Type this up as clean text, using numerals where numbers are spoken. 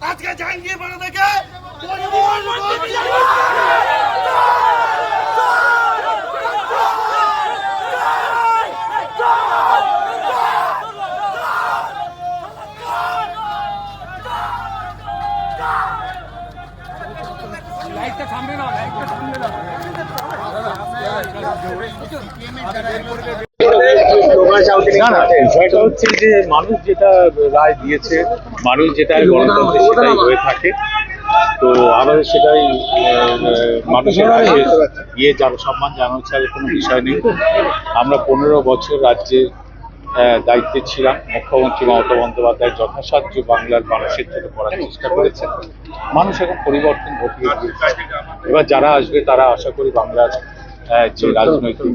আজকে জাহাঙ্গীরপাড়া থেকে বিষয়টা হচ্ছে যে মানুষ যেটা রায় দিয়েছে, মানুষ যেটা গণতন্ত্রে সেটাই হয়ে থাকে। তো আমাদের সেটাই মানুষের কাছে গিয়ে সম্মান জানানো ছাড়া কোনো বিষয় নেই। আমরা 15 বছর রাজ্যের দায়িত্বে ছিলাম। মুখ্যমন্ত্রী মমতা বন্দ্যোপাধ্যায় যথাসাধ্য বাংলার মানুষের জন্য করার চেষ্টা করেছেন। মানুষ এখন পরিবর্তন ঘটিয়ে দিয়েছে। এবার যারা আসবে তারা আশা করি বাংলার যে রাজনৈতিক